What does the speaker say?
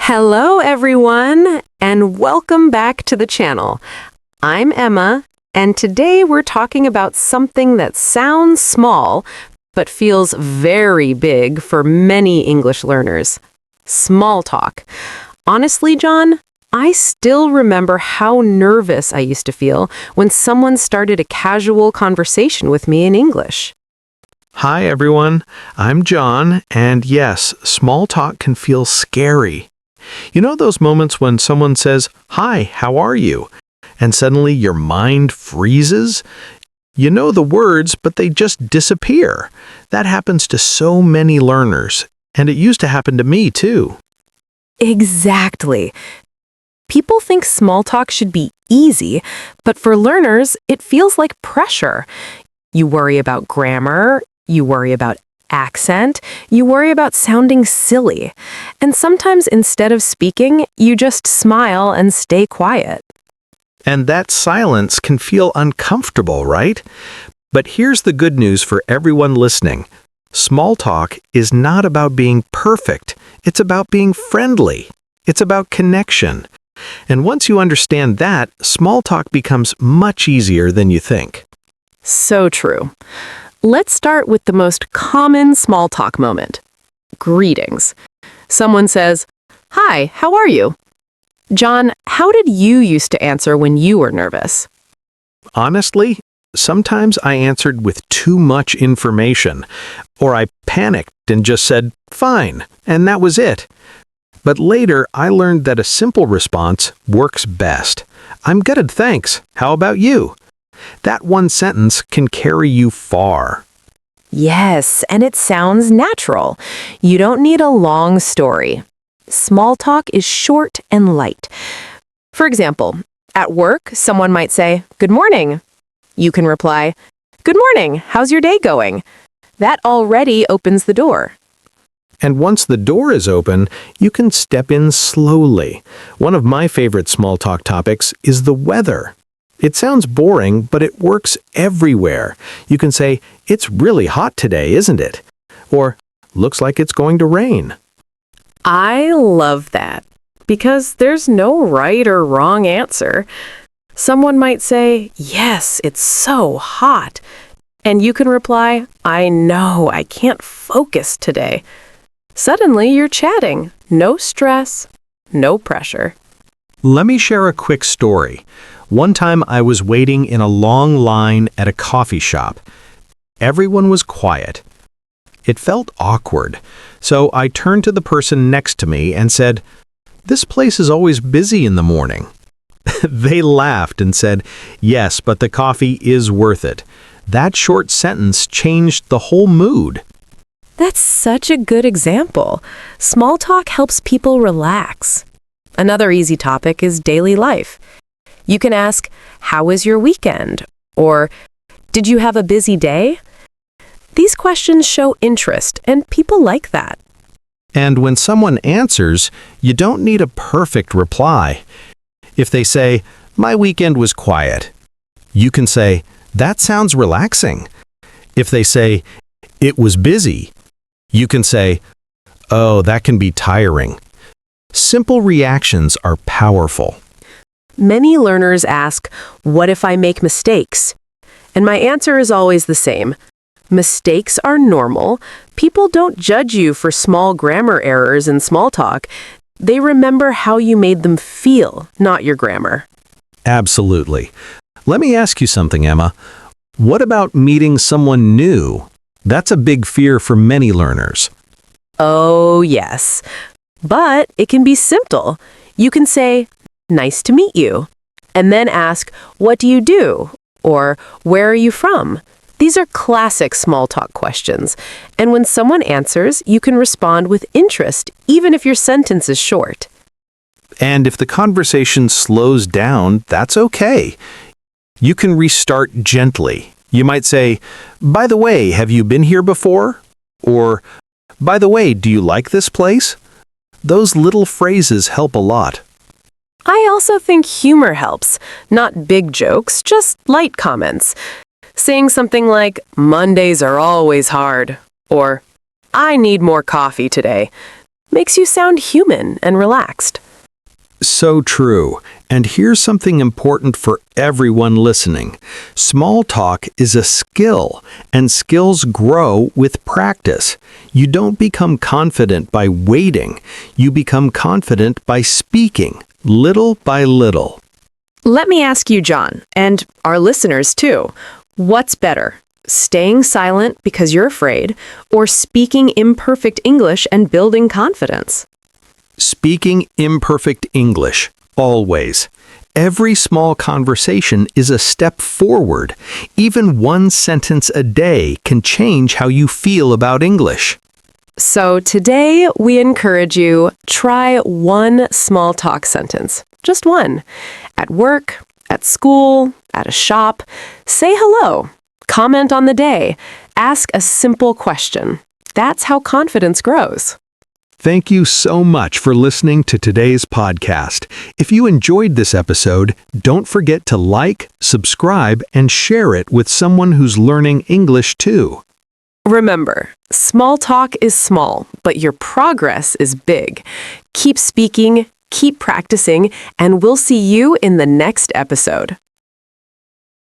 Hello, everyone, and welcome back to the channel. I'm Emma, and today we're talking about something that sounds small, but feels very big for many English learners. Small talk. Honestly, John, I still remember how nervous I used to feel when someone started a casual conversation with me in English. Hi everyone, I'm John, and yes, small talk can feel scary. You know those moments when someone says, "Hi, how are you?" and suddenly your mind freezes? You know the words, but they just disappear. That happens to so many learners, and it used to happen to me too. Exactly. People think small talk should be easy, but for learners, it feels like pressure. You worry about grammar, you worry about accent, you worry about sounding silly. And sometimes instead of speaking, you just smile and stay quiet. And that silence can feel uncomfortable, right? But here's the good news for everyone listening. Small talk is not about being perfect. It's about being friendly. It's about connection. And once you understand that, small talk becomes much easier than you think. So true. Let's start with the most common small talk moment. Greetings. Someone says, "Hi, how are you?" John, how did you used to answer when you were nervous? Honestly, sometimes I answered with too much information, or I panicked and just said, "Fine," and that was it. But later, I learned that a simple response works best. "I'm good, thanks. How about you?" That one sentence can carry you far. Yes, and it sounds natural. You don't need a long story. Small talk is short and light. For example, at work, someone might say, "Good morning." You can reply, "Good morning, how's your day going?" That already opens the door. And once the door is open, you can step in slowly. One of my favorite small talk topics is the weather. It sounds boring, but it works everywhere. You can say, "It's really hot today, isn't it?" Or, "Looks like it's going to rain." I love that because there's no right or wrong answer. Someone might say, "Yes, it's so hot." And you can reply, "I know, I can't focus today." Suddenly you're chatting. No stress, no pressure. Let me share a quick story. One time I was waiting in a long line at a coffee shop. Everyone was quiet. It felt awkward, so I turned to the person next to me and said, "This place is always busy in the morning." They laughed and said, "Yes, but the coffee is worth it." That short sentence changed the whole mood. That's such a good example. Small talk helps people relax. Another easy topic is daily life. You can ask, "How was your weekend?" Or, "Did you have a busy day?" These questions show interest, and people like that. And when someone answers, you don't need a perfect reply. If they say, "My weekend was quiet," you can say, "That sounds relaxing." If they say, "It was busy," you can say, "Oh, that can be tiring." Simple reactions are powerful. Many learners ask, "What if I make mistakes?" And my answer is always the same. Mistakes are normal. People don't judge you for small grammar errors in small talk. They remember how you made them feel, not your grammar. Absolutely. Let me ask you something, Emma. What about meeting someone new? That's a big fear for many learners. Oh, yes. But it can be simple. You can say, "Nice to meet you," and then ask, "What do you do?" or "Where are you from?" These are classic small talk questions. And when someone answers, you can respond with interest, even if your sentence is short. And if the conversation slows down, that's okay. You can restart gently. You might say, "By the way, have you been here before?" Or, "By the way, do you like this place?" Those little phrases help a lot. I also think humor helps. Not big jokes, just light comments. Saying something like, "Mondays are always hard," or "I need more coffee today," makes you sound human and relaxed. So true. And here's something important for everyone listening. Small talk is a skill, and skills grow with practice. You don't become confident by waiting. You become confident by speaking, little by little. Let me ask you, John, and our listeners too, what's better? Staying silent because you're afraid, or speaking imperfect English and building confidence? Speaking imperfect English, always. Every small conversation is a step forward. Even one sentence a day can change how you feel about English. So today we encourage you, try one small talk sentence. Just one. At work, at school, at a shop. Say hello. Comment on the day. Ask a simple question. That's how confidence grows. Thank you so much for listening to today's podcast. If you enjoyed this episode, don't forget to like, subscribe, and share it with someone who's learning English too. Remember, small talk is small, but your progress is big. Keep speaking, keep practicing, and we'll see you in the next episode.